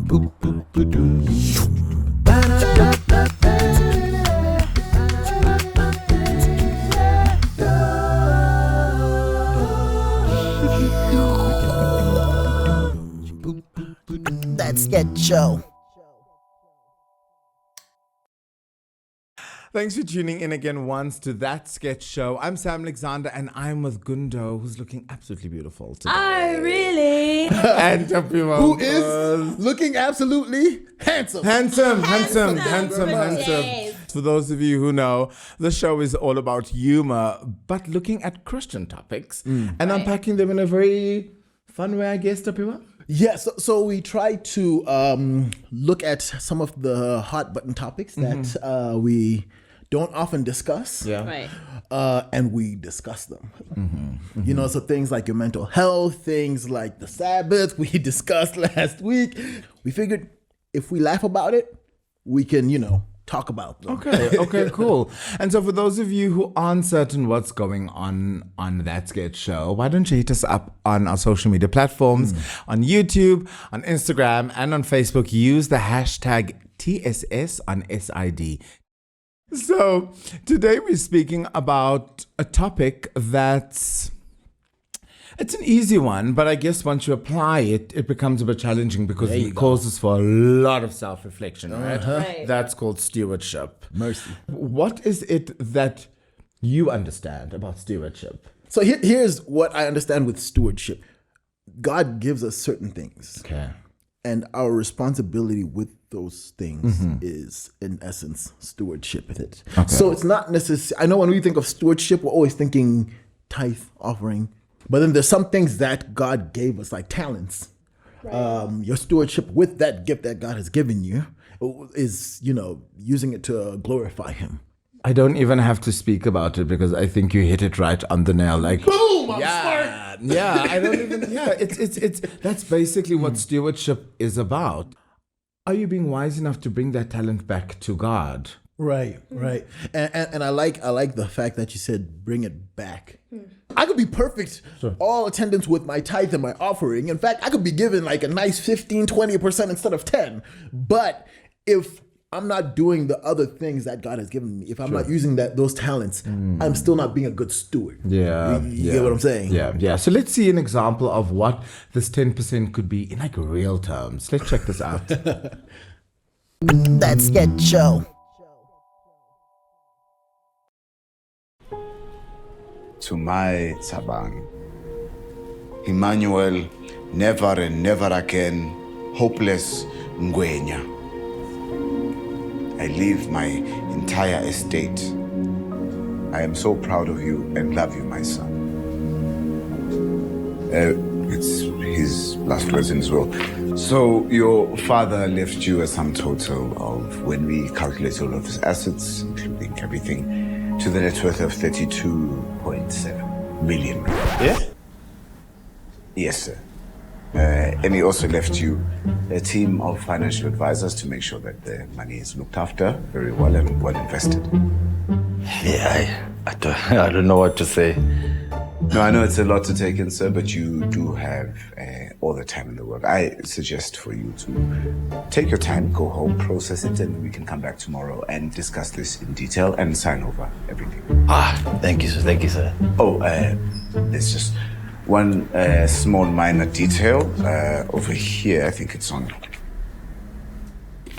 Let's get Joe. Thanks for tuning in again once to That Sketch Show. I'm Sam Alexander and I'm with Gundo, who's looking absolutely beautiful today. Oh, really? And Tapima, who is looking absolutely handsome. Handsome. Yes. For those of you who know, the show is all about humor, but looking at Christian topics and unpacking them in a very fun way, I guess, Tapima. Yes, so we try to look at some of the hot button topics that we don't often discuss. Yeah. Right. And we discuss them. You know, so things like your mental health, things like the Sabbath we discussed last week. We figured if we laugh about it, we can, talk about them. Okay, cool. And so for those of you who aren't certain what's going on That Sketch Show, why don't you hit us up on our social media platforms, on YouTube, on Instagram, and on Facebook. Use the hashtag TSS on SID. So today we're speaking about a topic that's... It's an easy one, but I guess once you apply it, it becomes a bit challenging because it causes for a lot of self-reflection, right? Right. That's called stewardship. Mercy. What is it that you understand about stewardship? So here's what I understand with stewardship. God gives us certain things. Okay. And our responsibility with those things is, in essence, stewardship with it. Okay. So it's not necessarily, I know when we think of stewardship, we're always thinking tithe, offering. But then there's some things that God gave us, like talents. Right. Your stewardship with that gift that God has given you is, using it to glorify Him. I don't even have to speak about it because I think you hit it right on the nail. Like, boom, I'm smart. Yeah, I don't even. Yeah, it's that's basically what stewardship is about. Are you being wise enough to bring that talent back to God? Right. And I like the fact that you said bring it back. I could be perfect, all attendance with my tithe and my offering. In fact, I could be given like a nice 15, 20% instead of 10. But if I'm not doing the other things that God has given me, if I'm not using those talents, I'm still not being a good steward. Yeah. You get what I'm saying? Yeah. So let's see an example of what this 10% could be in like real terms. Let's check this out. Let's get Joe. To my Sabang, Emmanuel, never and never again, hopeless Ngwenya. I leave my entire estate. I am so proud of you and love you, my son. It's his last words in his will. So your father left you a sum total of, when we calculate all of his assets, including everything, to the net worth of 32.7 million. Yeah? Yes, sir. And he also left you a team of financial advisors to make sure that the money is looked after very well and well invested. Yeah, I don't know what to say. No, I know it's a lot to take in, sir, but you do have all the time in the world. I suggest for you to take your time, go home, process it, and we can come back tomorrow and discuss this in detail and sign over everything. Thank you, sir. Oh, there's just one small minor detail over here. I think it's on.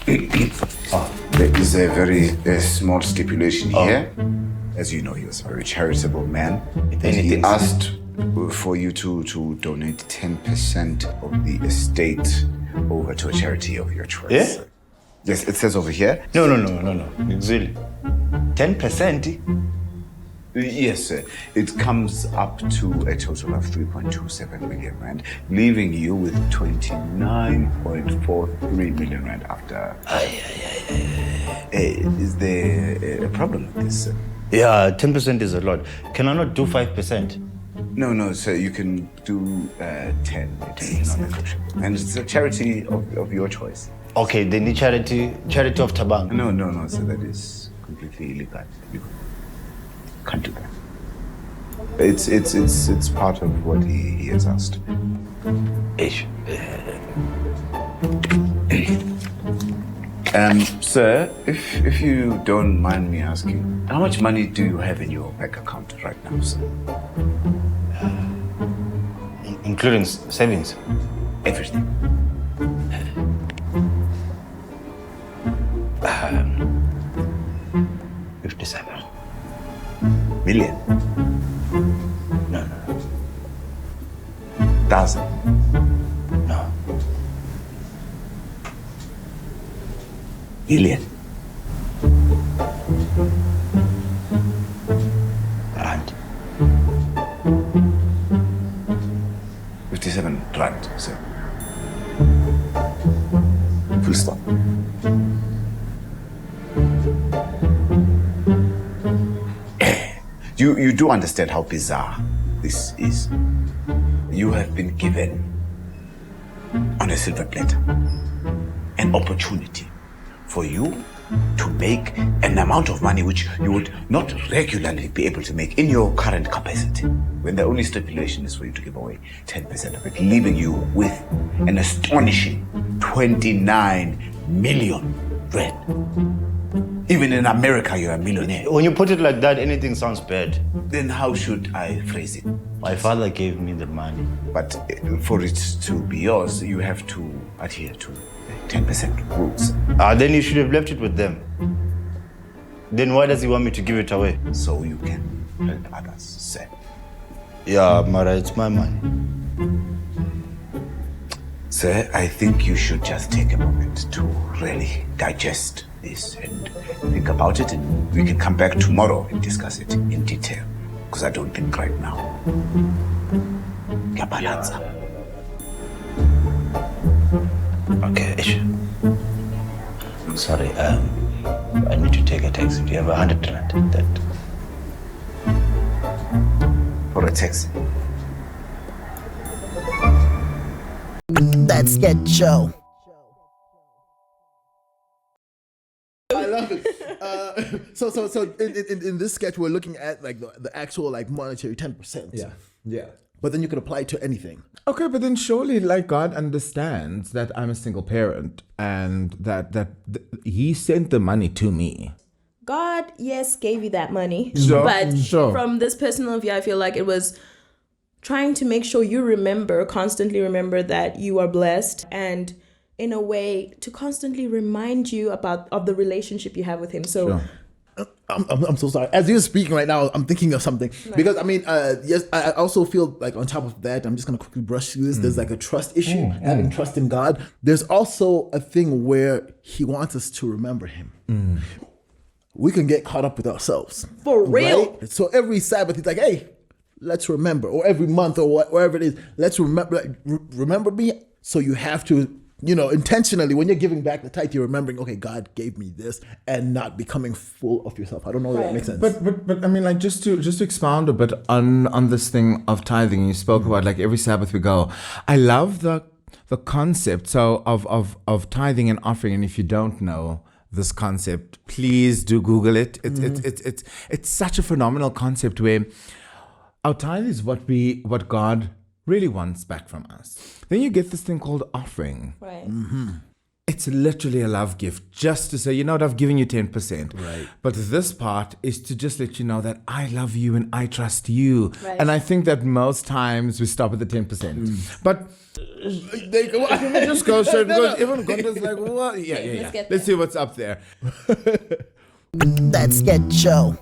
There is a very small stipulation here. As you know, he was a very charitable man. He asked for you to donate 10% of the estate over to a charity of your choice. Yeah? Yes, it says over here. No. Really? 10%? Yes, sir. It comes up to a total of 3.27 million rand, leaving you with 29.43 million rand after. Is there a problem with this, sir? Yeah, 10% is a lot. Can I not do 5%? No, sir. You can do 10. It is non-negotiable. And it's a charity of your choice. Okay, then the charity of Tabang. No, sir. That is completely illegal. You can't do that. It's part of what he has asked. Sir, if you don't mind me asking, how much money do you have in your bank account right now, sir? Including savings. Everything. 57 million? No. Thousand? No. Million? Rand. 57 rand, sir. Full stop. You do understand how bizarre this is. You have been given on a silver platter an opportunity for you to make an amount of money which you would not regularly be able to make in your current capacity, when the only stipulation is for you to give away 10% of it, leaving you with an astonishing 29 million rand. Even in America, you're a millionaire. When you put it like that, anything sounds bad. Then how should I phrase it? My father gave me the money. But for it to be yours, you have to adhere to 10% rules. Then you should have left it with them. Then why does he want me to give it away? So you can help others, sir. Yeah, Mara, it's my money. Sir, I think you should just take a moment to really digest this and think about it, and we can come back tomorrow and discuss it in detail. Because I don't think right now. Kapalanza. Okay, Ish. Sorry, I need to take a taxi. Do you have 100 rand? That. For a taxi. That's Get Joe. I love it. So in this sketch, we're looking at like the actual like monetary 10%. Yeah. But then you can apply it to anything. Okay, but then surely, like, God understands that I'm a single parent and that He sent the money to me. God, yes, gave you that money. Sure, But sure. from this personal view, I feel like it was trying to make sure you constantly remember that you are blessed, and in a way to constantly remind you of the relationship you have with Him. So Sure. I'm so sorry. As you're speaking right now, I'm thinking of something. Because, I mean, yes, I also feel like on top of that, I'm just going to quickly brush through this. There's like a trust issue, having trust in God. There's also a thing where He wants us to remember Him. We can get caught up with ourselves. For real. Right? So every Sabbath, He's like, hey, let's remember. Or every month or whatever it is, let's remember, remember me. So you have to, intentionally, when you're giving back the tithe, you're remembering, okay, God gave me this, and not becoming full of yourself. I don't know if that makes sense. But I mean, like, just to expound a bit on this thing of tithing, you spoke about like every Sabbath we go. I love the concept of tithing and offering. And if you don't know this concept, please do Google it. It's such a phenomenal concept where our tithe is what God really wants back from us. Then you get this thing called offering. right. It's literally a love gift, just to say, you know what, I've given you 10%. Right. But this part is to just let you know that I love you and I trust you. Right. And I think that most times we stop at the 10%. But we just go straight, because even God is like, what? Yeah. let's get Let's see what's up there. That's Get Joe.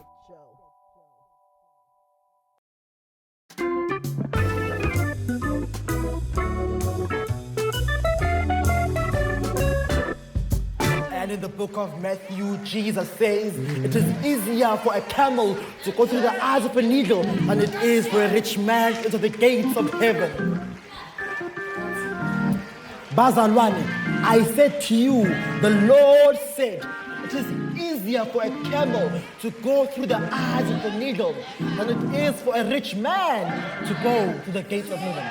And in the book of Matthew, Jesus says, it is easier for a camel to go through the eyes of a needle than it is for a rich man into the gates of heaven. Bazalwane, I said to you, the Lord said, it is easier for a camel to go through the eyes of a needle than it is for a rich man to go to the gates of heaven.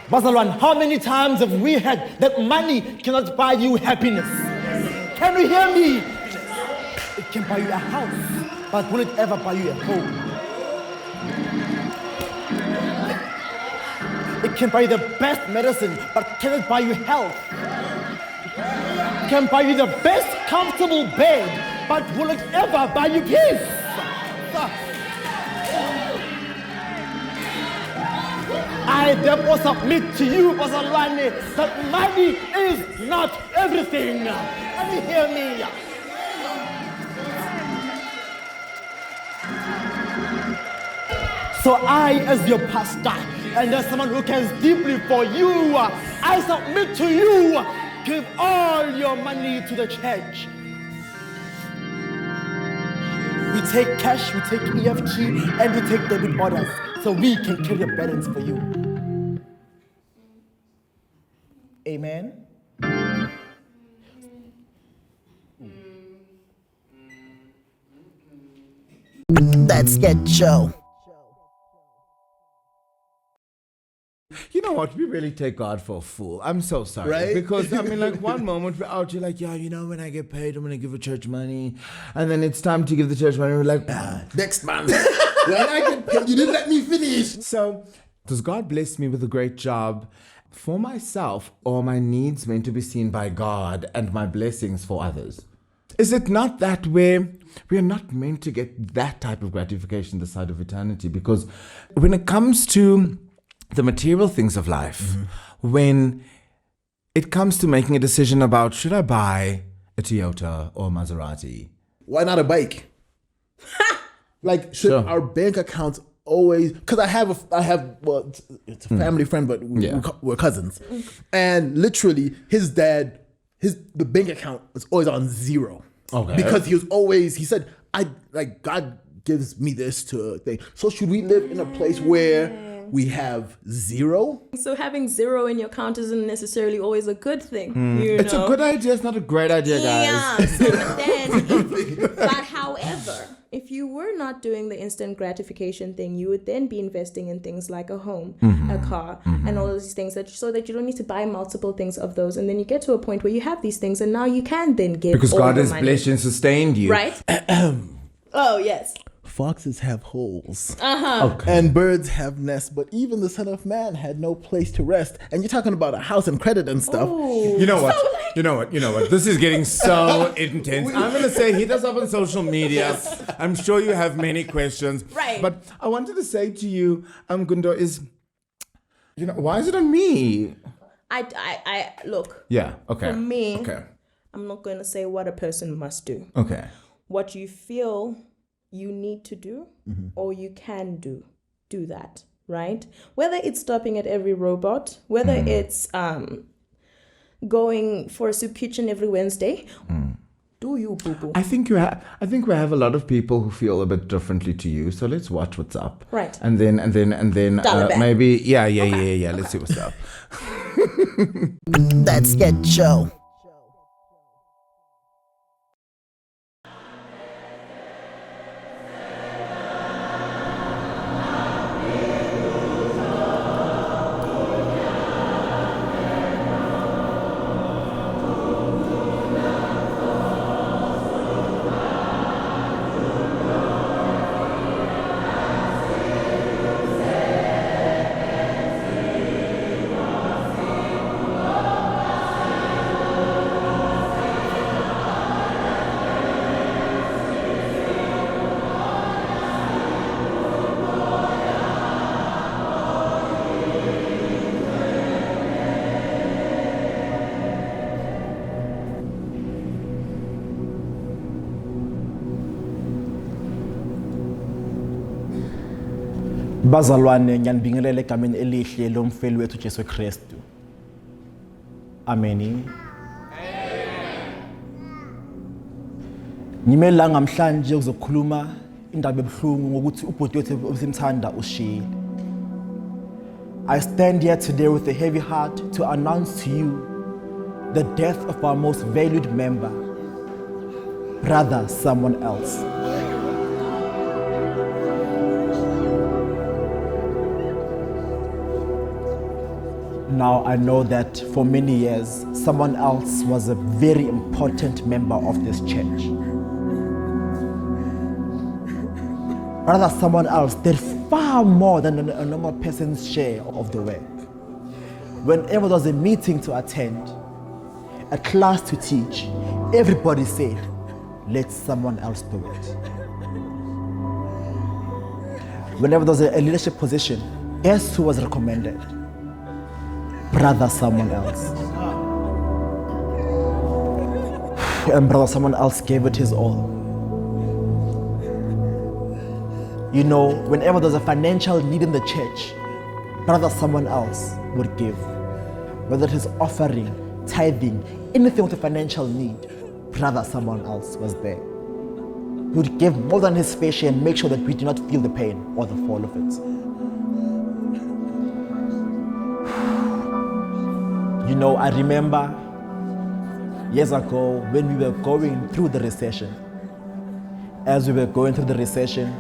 Bazalwan, how many times have we heard that money cannot buy you happiness? Can you hear me? It can buy you a house, but will it ever buy you a home? It can buy you the best medicine, but cannot buy you health. Can buy you the best comfortable bed, but will it ever buy you peace? I therefore submit to you, Bazalwane, that money is not everything. Let me hear me. So I, as your pastor, and as someone who cares deeply for you, I submit to you, give all your money to the church. We take cash, we take EFT, and we take debit orders, so we can carry the burdens for you. Amen. Let's get show. You know what? We really take God for a fool. I'm so sorry. Right? Because, I mean, like, one moment we're out here like, yeah, you know, when I get paid, I'm going to give a church money. And then it's time to give the church money. We're like, Next month. When I get paid, you didn't let me finish. So, does God bless me with a great job for myself, or my needs meant to be seen by God and my blessings for others? Is it not that way? We are not meant to get that type of gratification this side of eternity, because when it comes to the material things of life, when it comes to making a decision about should I buy a Toyota or a Maserati, Why not a bike? Like, should Sure. our bank accounts always? Because I have, well, it's a family friend, but we're cousins, and literally his dad, the bank account was always on zero. Okay. Because he said, God gives me this to thing. So should we live in a place where we have zero? So having zero in your account isn't necessarily always a good thing. it's a good idea, it's not a great idea, guys. Yeah. So then, but however, if you were not doing the instant gratification thing, you would then be investing in things like a home, a car, and all of these things so that you don't need to buy multiple things of those. And then you get to a point where you have these things, and now you can then give Because all God the has money. blessed and sustained you. Right? Oh, yes. Foxes have holes, Okay. and birds have nests, but even the Son of Man had no place to rest. And you're talking about a house and credit and stuff. You know what? You know what? This is getting so intense. I'm going to say hit us up on social media. I'm sure you have many questions. Right. But I wanted to say to you, Gundo, why is it on me? I look, Yeah, okay. for me, Okay. I'm not going to say what a person must do. Okay. What you feel you need to do or you can do that, right? Whether it's stopping at every robot, whether it's going for a soup kitchen every Wednesday, do you, boo-boo? I think we have a lot of people who feel a bit differently to you. So let's watch what's up. Right. And then Taliban. maybe yeah. Let's see what's up. Let's get show. Bazalwane, ngiyanibingelela egameni elihle lomfeli wethu Jesu Kristu. Amen. Ngimela namhlanje ukuzokhuluma indaba ebuhlungu ngokuthi ubhuti wethu osimthanda ushiyile. I stand here today with a heavy heart to announce to you the death of our most valued member, brother someone else. Now I know that for many years, someone else was a very important member of this church. Rather, someone else did far more than a normal person's share of the work. Whenever there was a meeting to attend, a class to teach, everybody said, let someone else do it. Whenever there was a leadership position, guess who was recommended? Brother someone else. And brother someone else gave it his all. You know, whenever there's a financial need in the church, brother someone else would give. Whether it is offering, tithing, anything with a financial need, brother someone else was there. He would give more than his fair share and make sure that we do not feel the pain or the fall of it. You know, I remember years ago when we were going through the recession. As we were going through the recession,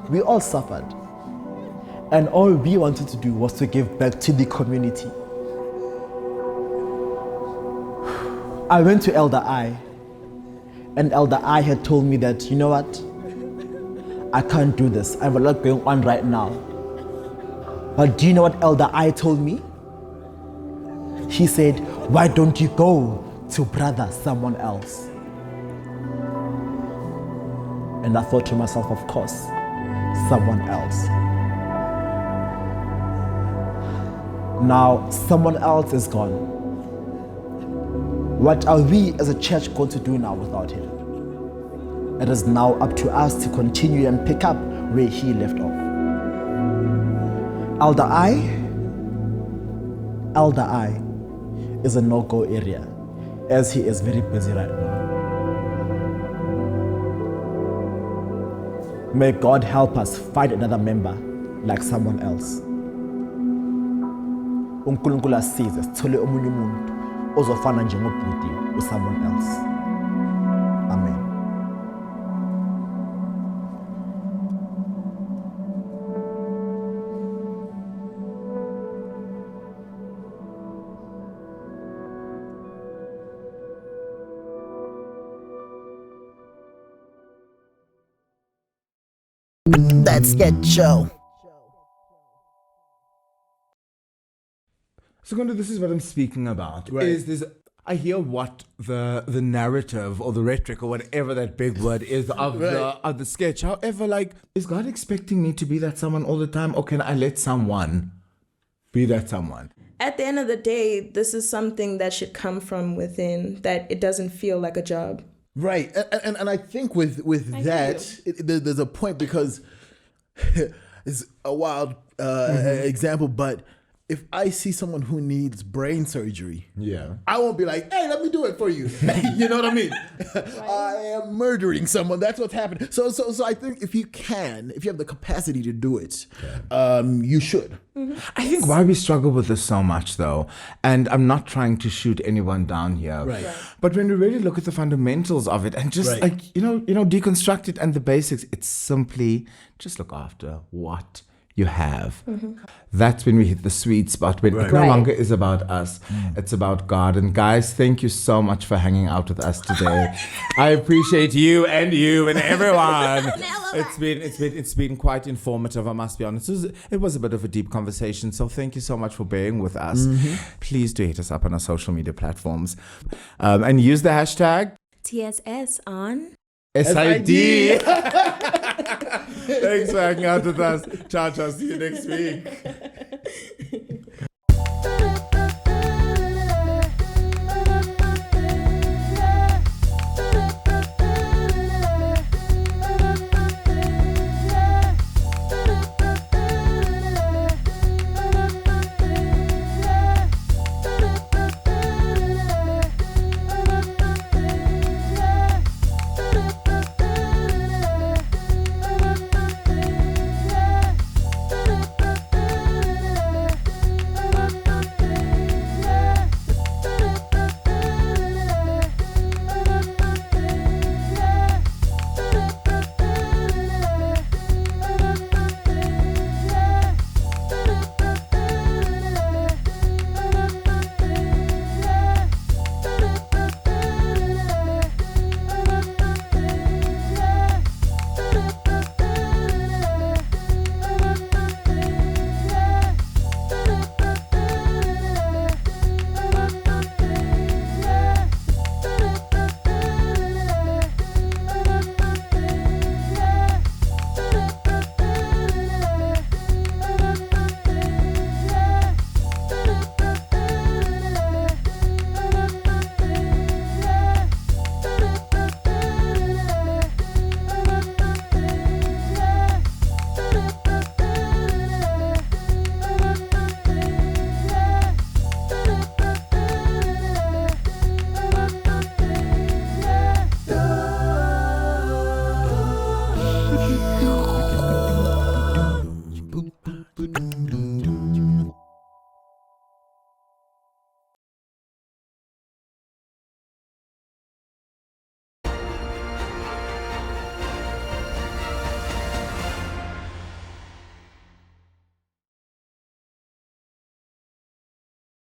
we all suffered. And all we wanted to do was to give back to the community. I went to Elder I, and Elder I had told me that, you know what? I can't do this. I have a lot going on right now. But do you know what Elder I told me? He said, why don't you go to brother someone else? And I thought to myself, of course, someone else. Now, someone else is gone. What are we as a church going to do now without him? It is now up to us to continue and pick up where he left off. Elder I is a no-go area, as he is very busy right now. May God help us find another member like someone else. uNkulunkulu asize sithole omunye umuntu ozofana njengobhuti with someone else. Amen. That's Get Joe. So, Gondo, this is what I'm speaking about. Right. Is this? I hear what the narrative or the rhetoric or whatever that big word is of the sketch. However, like, is God expecting me to be that someone all the time, or can I let someone be that someone? At the end of the day, this is something that should come from within, that it doesn't feel like a job. Right, and I think with that, there's a point, because it's a wild example, but if I see someone who needs brain surgery, I won't be like, hey, let me do it for you. You know what I mean? I am murdering someone. That's what's happening. So I think if you have the capacity to do it, you should. Mm-hmm. I think why we struggle with this so much, though, and I'm not trying to shoot anyone down here, Right. but when we really look at the fundamentals of it and just deconstruct it and the basics, it's simply just look after what you have. Mm-hmm. That's when we hit the sweet spot, when it no Right. longer is about us, it's about God. And guys, thank you so much for hanging out with us today. I appreciate you and everyone. It's been quite informative, I must be honest. It was a bit of a deep conversation, so thank you so much for bearing with us. Please do hit us up on our social media platforms, and use the hashtag TSS on SID. Thanks for hanging out with us. Ciao, ciao. See you next week.